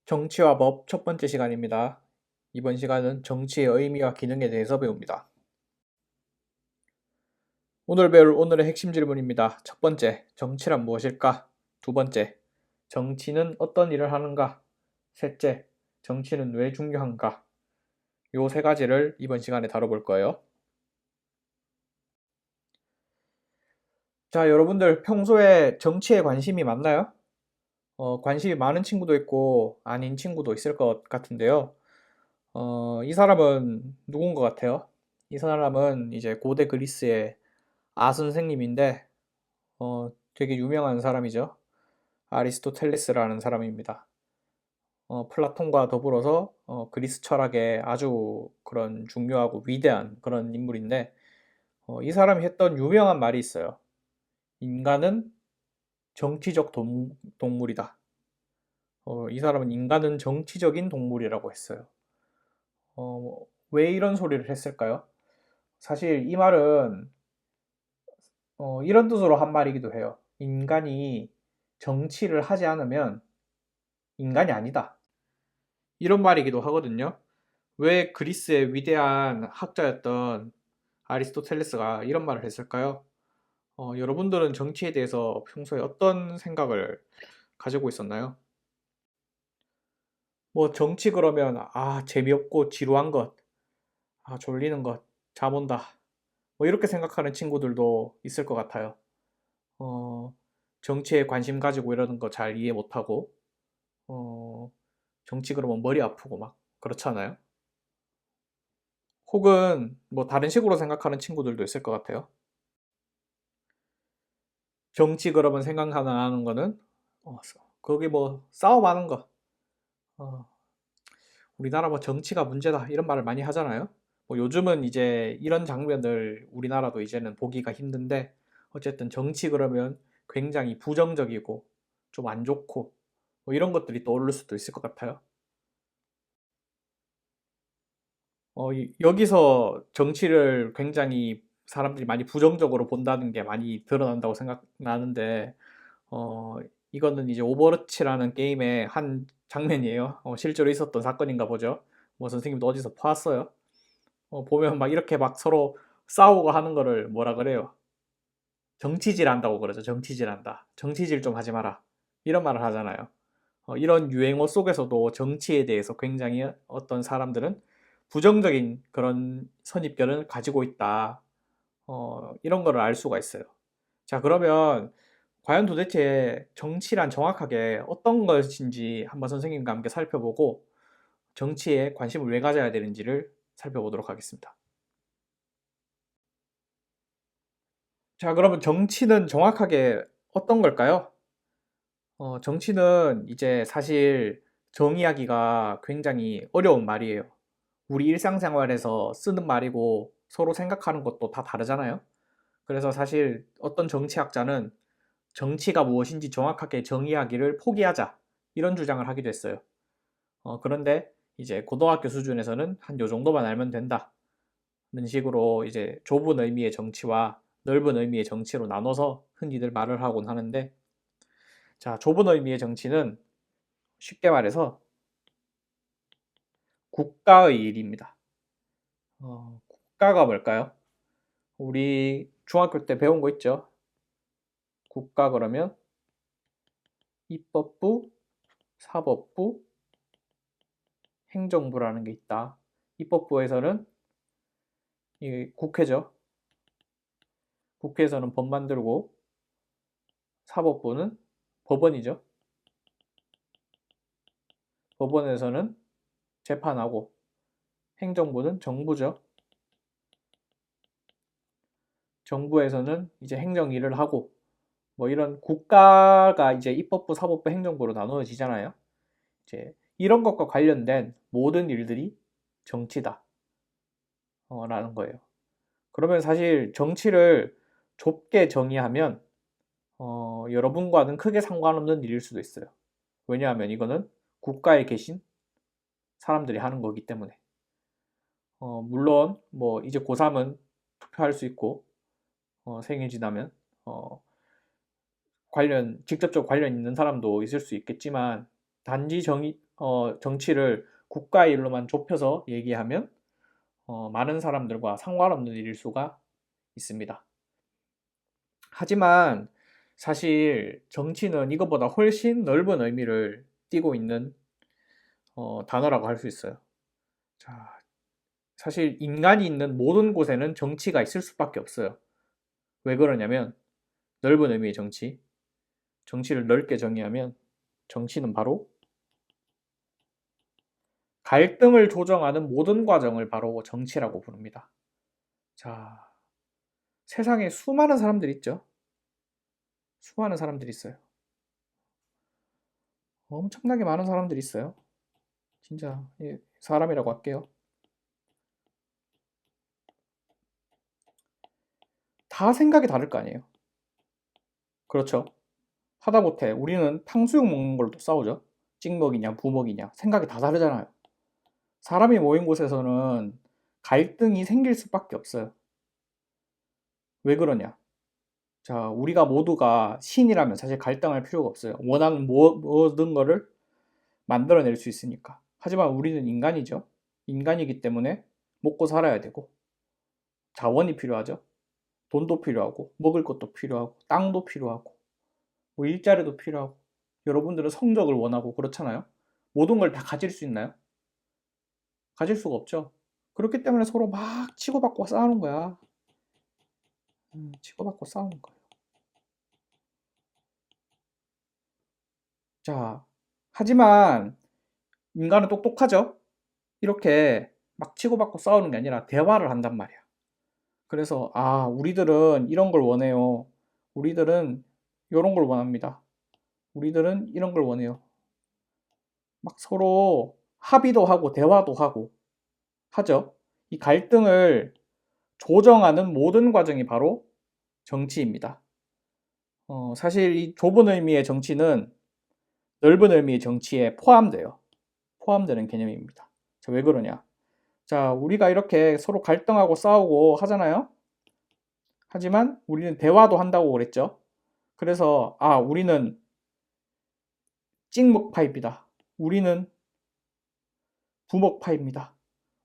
정치와 법 첫 번째 시간입니다. 이번 시간은 정치의 의미와 기능에 대해서 배웁니다. 오늘 배울 오늘의 핵심 질문입니다. 첫 번째, 정치란 무엇일까? 두 번째, 정치는 어떤 일을 하는가? 셋째, 정치는 왜 중요한가? 요 세 가지를 이번 시간에 다뤄볼 거예요. 자, 여러분들 평소에 정치에 관심이 많나요? 관심이 많은 친구도 있고 아닌 친구도 있을 것 같은데요. 이 사람은 누군 것 같아요? 이 사람은 이제 고대 그리스의 선생님인데, 되게 유명한 사람이죠. 아리스토텔레스라는 사람입니다. 플라톤과 더불어서 그리스 철학의 아주 그런 중요하고 위대한 그런 인물인데, 이 사람이 했던 유명한 말이 있어요. 인간은 정치적 동물이다. 이 사람은 인간은 정치적인 동물이라고 했어요. 왜 이런 소리를 했을까요? 사실 이 말은 이런 뜻으로 한 말이기도 해요. 인간이 정치를 하지 않으면 인간이 아니다. 이런 말이기도 하거든요. 왜 그리스의 위대한 학자였던 아리스토텔레스가 이런 말을 했을까요? 여러분들은 정치에 대해서 평소에 어떤 생각을 가지고 있었나요? 뭐 정치 그러면 재미없고 지루한 것, 졸리는 것, 잠 온다. 뭐 이렇게 생각하는 친구들도 있을 것 같아요. 어, 정치에 관심 가지고 이러는 거 잘 이해 못하고 어, 정치 그러면 머리 아프고 막 그렇잖아요. 혹은 뭐 다른 식으로 생각하는 친구들도 있을 것 같아요. 정치 그러면 생각나는 거는 거기 뭐 싸움하는 거. 어, 우리나라 뭐 정치가 문제다 이런 말을 많이 하잖아요. 뭐 요즘은 이제 이런 장면을 우리나라도 이제는 보기가 힘든데 어쨌든 정치 그러면 굉장히 부정적이고 좀 안 좋고 뭐 이런 것들이 떠오를 수도 있을 것 같아요. 여기서 정치를 굉장히 사람들이 많이 부정적으로 본다는 게 많이 드러난다고 생각나는데, 어, 이거는 이제 오버워치라는 게임의 한 장면이에요. 실제로 있었던 사건인가 보죠. 뭐 선생님도 어디서 봤어요? 보면 막 이렇게 막 서로 싸우고 하는 거를 뭐라 그래요? 정치질 한다고 그러죠. 정치질 한다. 정치질 좀 하지 마라. 이런 말을 하잖아요. 이런 유행어 속에서도 정치에 대해서 굉장히 어떤 사람들은 부정적인 그런 선입견을 가지고 있다. 이런 거를 알 수가 있어요. 자, 그러면 과연 도대체 정치란 정확하게 어떤 것인지 한번 선생님과 함께 살펴보고 정치에 관심을 왜 가져야 되는지를 살펴보도록 하겠습니다. 자, 그러면 정치는 정확하게 어떤 걸까요? 정치는 이제 사실 정의하기가 굉장히 어려운 말이에요. 우리 일상생활에서 쓰는 말이고 서로 생각하는 것도 다 다르잖아요. 그래서 사실 어떤 정치학자는 정치가 무엇인지 정확하게 정의하기를 포기하자 이런 주장을 하기도 했어요. 그런데 이제 고등학교 수준에서는 한 요 정도만 알면 된다는 식으로 이제 좁은 의미의 정치와 넓은 의미의 정치로 나눠서 흔히들 말을 하곤 하는데, 자, 좁은 의미의 정치는 쉽게 말해서 국가의 일입니다. 국가가 뭘까요? 우리 중학교 때 배운 거 있죠? 국가 그러면 입법부, 사법부, 행정부라는 게 있다. 입법부에서는 이 국회죠. 국회에서는 법 만들고, 사법부는 법원이죠. 법원에서는 재판하고, 행정부는 정부죠. 정부에서는 이제 행정 일을 하고, 뭐 이런 국가가 이제 입법부, 사법부, 행정부로 나누어지잖아요. 이제 이런 것과 관련된 모든 일들이 정치다. 라는 거예요. 그러면 사실 정치를 좁게 정의하면 여러분과는 크게 상관없는 일일 수도 있어요. 왜냐하면 이거는 국가에 계신 사람들이 하는 거기 때문에. 물론 뭐 이제 고3은 투표할 수 있고 생일 지나면 어, 직접적 관련 있는 사람도 있을 수 있겠지만 단지 정치를 국가의 일로만 좁혀서 얘기하면 많은 사람들과 상관없는 일일 수가 있습니다. 하지만 사실 정치는 이것보다 훨씬 넓은 의미를 띠고 있는 단어라고 할 수 있어요. 자, 사실 인간이 있는 모든 곳에는 정치가 있을 수밖에 없어요. 왜 그러냐면 넓은 의미의 정치, 정치를 넓게 정의하면 정치는 바로 갈등을 조정하는 모든 과정을 바로 정치라고 부릅니다. 자, 세상에 수많은 사람들이 있죠. 수많은 사람들이 있어요. 엄청나게 많은 사람들이 있어요. 진짜 사람이라고 할게요. 다 생각이 다를 거 아니에요. 그렇죠. 하다못해 우리는 탕수육 먹는 걸로 싸우죠. 찍먹이냐 부먹이냐 생각이 다 다르잖아요. 사람이 모인 곳에서는 갈등이 생길 수밖에 없어요. 왜 그러냐? 자, 우리가 모두가 신이라면 사실 갈등할 필요가 없어요. 원하는 모든 거를 만들어낼 수 있으니까. 하지만 우리는 인간이죠. 인간이기 때문에 먹고 살아야 되고 자원이 필요하죠. 돈도 필요하고 먹을 것도 필요하고 땅도 필요하고 뭐 일자리도 필요하고 여러분들은 성적을 원하고 그렇잖아요. 모든 걸 다 가질 수 있나요? 가질 수가 없죠. 그렇기 때문에 서로 막 치고받고 싸우는 거야. 치고받고 싸우는 거예요. 자, 하지만 인간은 똑똑하죠? 이렇게 막 치고받고 싸우는 게 아니라 대화를 한단 말이야. 그래서, 아, 우리들은 이런 걸 원해요. 우리들은 이런 걸 원합니다. 우리들은 이런 걸 원해요. 막 서로 합의도 하고 대화도 하고 하죠. 이 갈등을 조정하는 모든 과정이 바로 정치입니다. 사실 이 좁은 의미의 정치는 넓은 의미의 정치에 포함돼요. 포함되는 개념입니다. 자, 왜 그러냐? 자, 우리가 이렇게 서로 갈등하고 싸우고 하잖아요. 하지만 우리는 대화도 한다고 그랬죠. 그래서 우리는 찍먹파입니다. 우리는 부먹파입니다.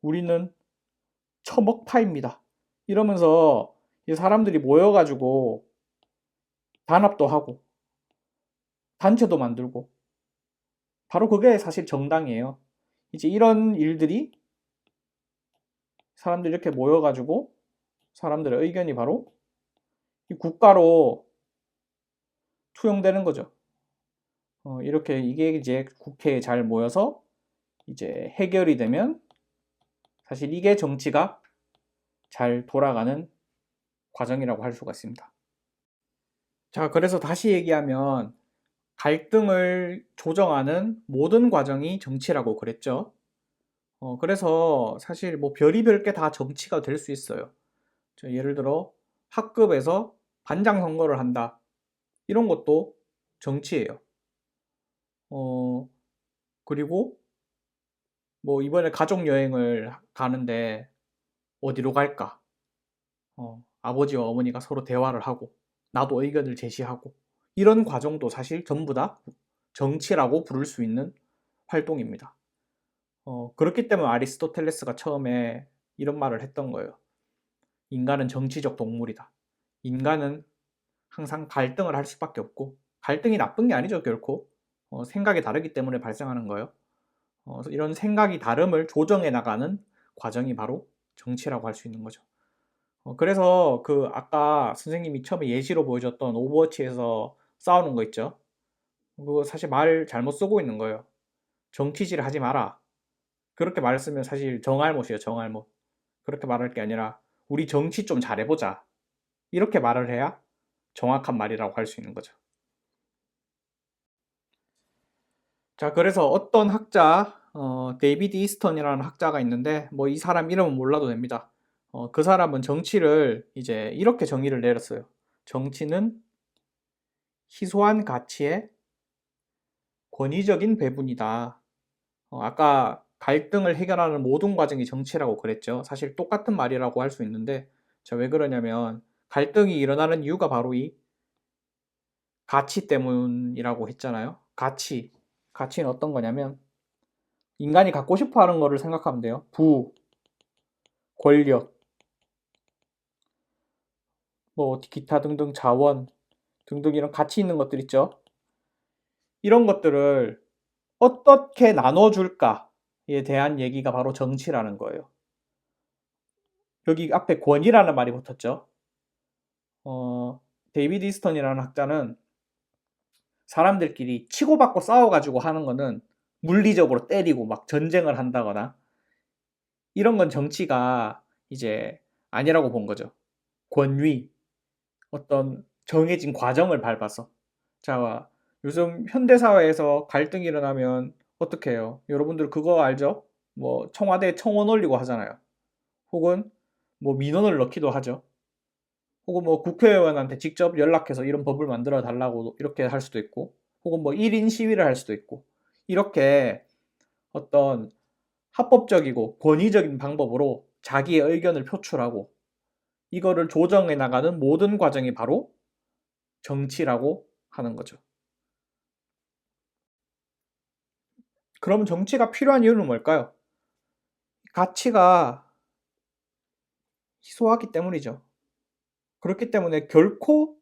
우리는 처먹파입니다. 이러면서 이 사람들이 모여가지고 단합도 하고 단체도 만들고 바로 그게 사실 정당이에요. 이제 이런 일들이 사람들이 이렇게 모여가지고 사람들의 의견이 바로 이 국가로 투영되는 거죠. 이렇게 이게 이제 국회에 잘 모여서 이제 해결이 되면 사실 이게 정치가 잘 돌아가는 과정이라고 할 수가 있습니다. 자, 그래서 다시 얘기하면 갈등을 조정하는 모든 과정이 정치라고 그랬죠. 그래서 사실 뭐 별의별 게 다 정치가 될 수 있어요. 예를 들어 학급에서 반장 선거를 한다. 이런 것도 정치예요. 어, 그리고 뭐 이번에 가족 여행을 가는데 어디로 갈까? 아버지와 어머니가 서로 대화를 하고 나도 의견을 제시하고 이런 과정도 사실 전부 다 정치라고 부를 수 있는 활동입니다. 그렇기 때문에 아리스토텔레스가 처음에 이런 말을 했던 거예요. 인간은 정치적 동물이다. 인간은 항상 갈등을 할 수밖에 없고 갈등이 나쁜 게 아니죠, 결코. 생각이 다르기 때문에 발생하는 거예요. 이런 생각이 다름을 조정해 나가는 과정이 바로 정치라고 할 수 있는 거죠. 그래서 그 아까 선생님이 처음에 예시로 보여줬던 오버워치에서 싸우는 거 있죠. 그거 사실 말 잘못 쓰고 있는 거예요. 정치질 하지 마라. 그렇게 말을 쓰면 사실 정알못이에요, 정알못. 그렇게 말할 게 아니라 우리 정치 좀 잘해보자. 이렇게 말을 해야 정확한 말이라고 할 수 있는 거죠. 자, 그래서 어떤 학자, 데이비드 이스턴이라는 학자가 있는데, 뭐 이 사람 이름은 몰라도 됩니다. 그 사람은 정치를 이제 이렇게 정의를 내렸어요. 정치는 희소한 가치의 권위적인 배분이다. 아까 갈등을 해결하는 모든 과정이 정치라고 그랬죠. 사실 똑같은 말이라고 할 수 있는데, 자, 왜 그러냐면 갈등이 일어나는 이유가 바로 이 가치 때문이라고 했잖아요. 가치는 어떤 거냐면 인간이 갖고 싶어 하는 거를 생각하면 돼요. 부, 권력, 뭐 기타 등등 자원 등등 이런 가치 있는 것들 있죠. 이런 것들을 어떻게 나눠줄까에 대한 얘기가 바로 정치라는 거예요. 여기 앞에 권위라는 말이 붙었죠. 데이비드 이스턴이라는 학자는 사람들끼리 치고받고 싸워가지고 하는 거는 물리적으로 때리고 막 전쟁을 한다거나 이런 건 정치가 이제 아니라고 본 거죠. 권위, 어떤 정해진 과정을 밟아서. 자, 요즘 현대사회에서 갈등이 일어나면 어떻게 해요? 여러분들 그거 알죠? 뭐 청와대에 청원 올리고 하잖아요. 혹은 뭐 민원을 넣기도 하죠. 혹은 뭐 국회의원한테 직접 연락해서 이런 법을 만들어 달라고 이렇게 할 수도 있고, 혹은 뭐 1인 시위를 할 수도 있고, 이렇게 어떤 합법적이고 권위적인 방법으로 자기의 의견을 표출하고 이거를 조정해 나가는 모든 과정이 바로 정치라고 하는 거죠. 그럼 정치가 필요한 이유는 뭘까요? 가치가 희소하기 때문이죠. 그렇기 때문에 결코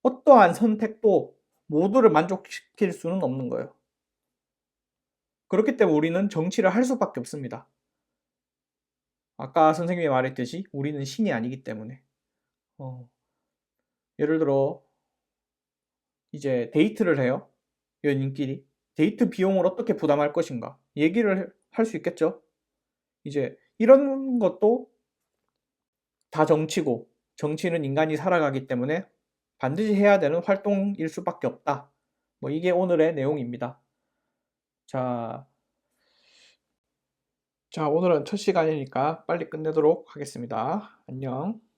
어떠한 선택도 모두를 만족시킬 수는 없는 거예요. 그렇기 때문에 우리는 정치를 할 수밖에 없습니다. 아까 선생님이 말했듯이 우리는 신이 아니기 때문에. 예를 들어 이제 데이트를 해요. 연인끼리. 데이트 비용을 어떻게 부담할 것인가 얘기를 할 수 있겠죠. 이제 이런 것도 다 정치고, 정치는 인간이 살아가기 때문에 반드시 해야 되는 활동일 수밖에 없다. 뭐 이게 오늘의 내용입니다. 자, 오늘은 첫 시간이니까 빨리 끝내도록 하겠습니다. 안녕.